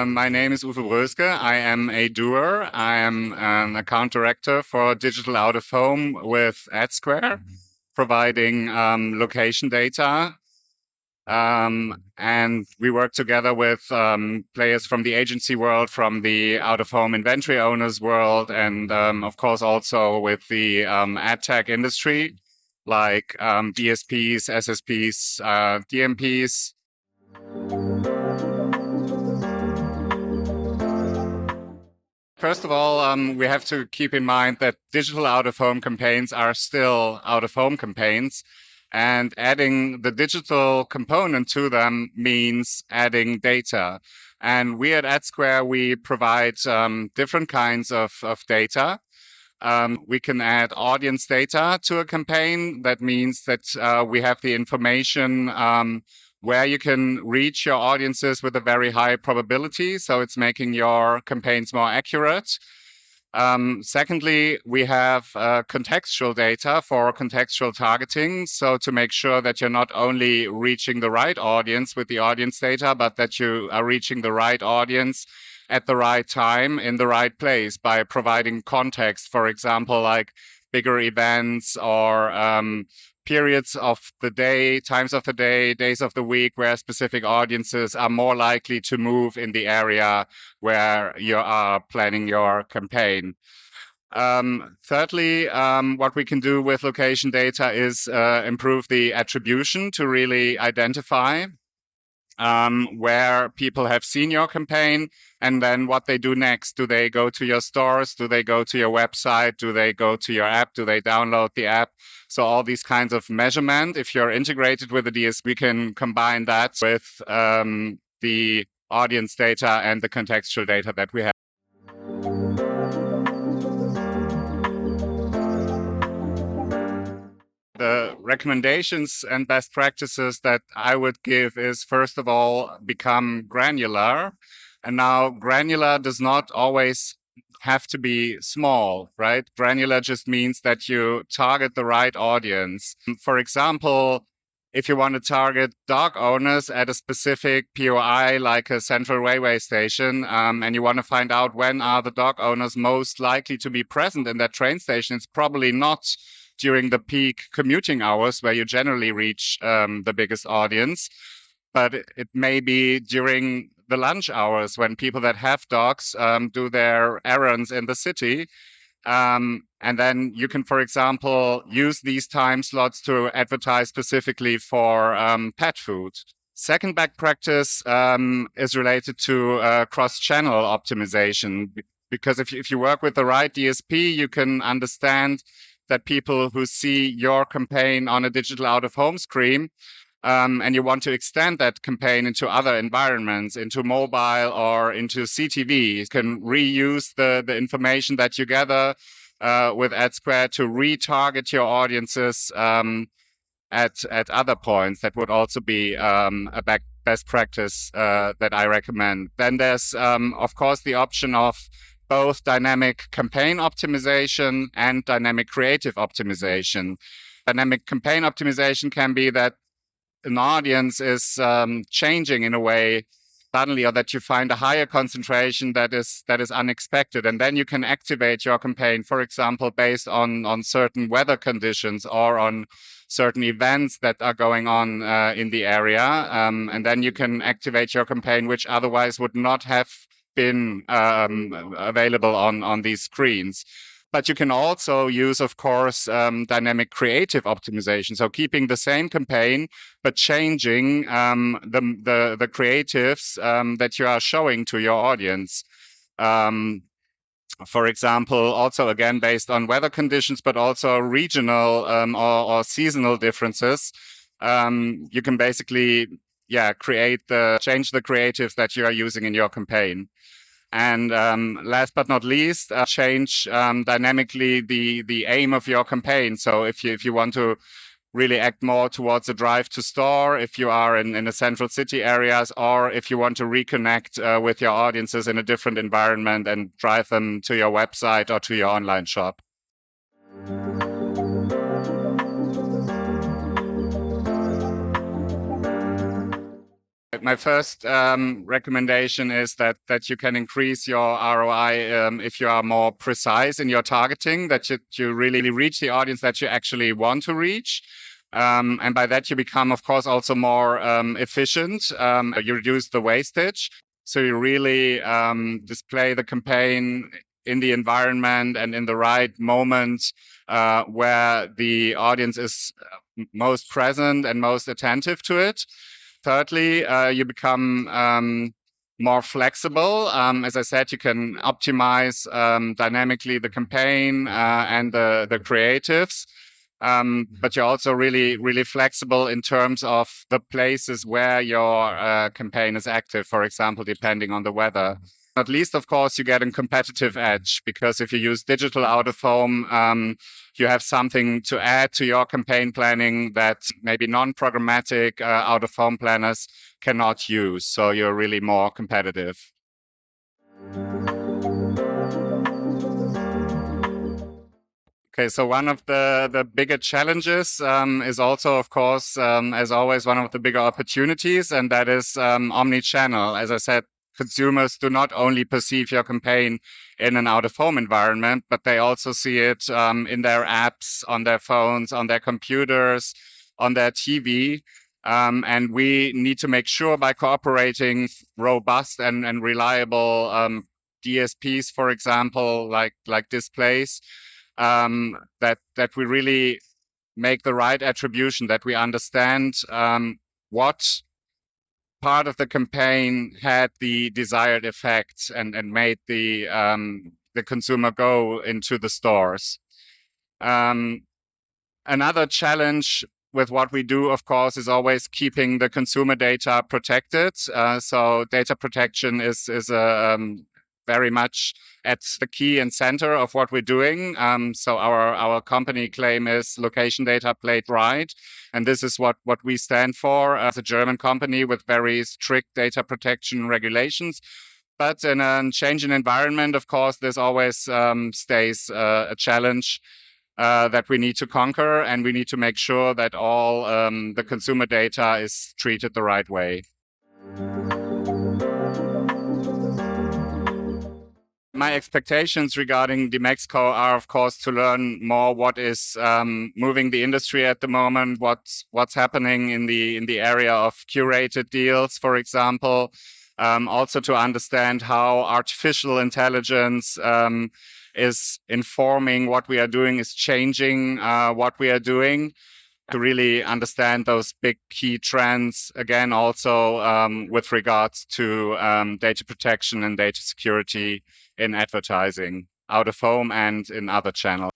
My name is Uwe BROESKE. I am a doer. I am an account director for digital out of home with Adsquare, providing location data. And we work together with players from the agency world, from the out of home inventory owners world, and of course also with the ad tech industry, like DSPs, SSPs, DMPs. First of all, we have to keep in mind that digital out-of-home campaigns are still out-of-home campaigns, and adding the digital component to them means adding data. And we at Adsquare, we provide different kinds of data. We can add audience data to a campaign. That means that we have the information where you can reach your audiences with a very high probability. So it's making your campaigns more accurate. Secondly, we have contextual data for contextual targeting. So to make sure that you're not only reaching the right audience with the audience data, but that you are reaching the right audience at the right time in the right place by providing context, for example, like bigger events or periods of the day, times of the day, days of the week, where specific audiences are more likely to move in the area where you are planning your campaign. Thirdly, what we can do with location data is improve the attribution to really identify where people have seen your campaign and then what they do next. Do they go to your stores? Do they go to your website? Do they go to your app? Do they download the app? So all these kinds of measurement, if you're integrated with the DSP, we can combine that with the audience data and the contextual data that we have. The recommendations and best practices that I would give is, first of all, become granular. And now granular does not always have to be small, right? Granular just means that you target the right audience. For example, if you want to target dog owners at a specific POI, like a central railway station, and you want to find out when are the dog owners most likely to be present in that train station, it's probably not during the peak commuting hours where you generally reach the biggest audience, but it may be during the lunch hours when people that have dogs do their errands in the city. And then you can, for example, use these time slots to advertise specifically for pet food. Second best practice is related to cross-channel optimization, because if you work with the right DSP, you can understand that people who see your campaign on a digital out-of-home screen and you want to extend that campaign into other environments, into mobile or into CTV, you can reuse the information that you gather with Adsquare to retarget your audiences at other points. That would also be a best practice that I recommend. Then there's, of course, the option of both dynamic campaign optimization and dynamic creative optimization. Dynamic campaign optimization can be that an audience is changing in a way suddenly, or that you find a higher concentration that is unexpected, and then you can activate your campaign, for example, based on certain weather conditions or on certain events that are going on in the area, and then you can activate your campaign, which otherwise would not have been available on these screens. But you can also use, of course, dynamic creative optimization. So keeping the same campaign, but changing the creatives that you are showing to your audience. For example, also again based on weather conditions, but also regional or seasonal differences. You can basically change the creatives that you are using in your campaign. And last but not least, change dynamically the aim of your campaign. So if you want to really act more towards a drive to store, if you are in the central city areas, or if you want to reconnect with your audiences in a different environment and drive them to your website or to your online shop. My first recommendation is that you can increase your ROI if you are more precise in your targeting, that you really reach the audience that you actually want to reach. And by that, you become, of course, also more efficient. You reduce the wastage. So you really display the campaign in the environment and in the right moment where the audience is most present and most attentive to it. Thirdly, you become more flexible. As I said, you can optimize dynamically the campaign and the creatives. But you're also really flexible in terms of the places where your campaign is active, for example, depending on the weather. Not least, of course, you get a competitive edge, because if you use digital out-of-home, you have something to add to your campaign planning that maybe non-programmatic out-of-home planners cannot use. So you're really more competitive. Okay, so one of the bigger challenges is also, of course, as always, one of the bigger opportunities, and that is omnichannel. As I said, consumers do not only perceive your campaign in an out-of-home environment, but they also see it in their apps, on their phones, on their computers, on their TV. And we need to make sure, by cooperating robust and reliable DSPs, for example, like Displayce, that we really make the right attribution, that we understand what part of the campaign had the desired effect and made the consumer go into the stores. Another challenge with what we do, of course, is always keeping the consumer data protected. So data protection is very much at the key and center of what we're doing. So our company claim is location data played right. And this is what we stand for as a German company with very strict data protection regulations. But in a changing environment, of course, this always stays a challenge that we need to conquer. And we need to make sure that all the consumer data is treated the right way. My expectations regarding Dmexco are, of course, to learn more what is moving the industry at the moment, what's happening in the area of curated deals, for example. Also to understand how artificial intelligence is informing what we are doing, is changing what we are doing. To really understand those big key trends, again, also with regards to data protection and data security in advertising, out of home and in other channels.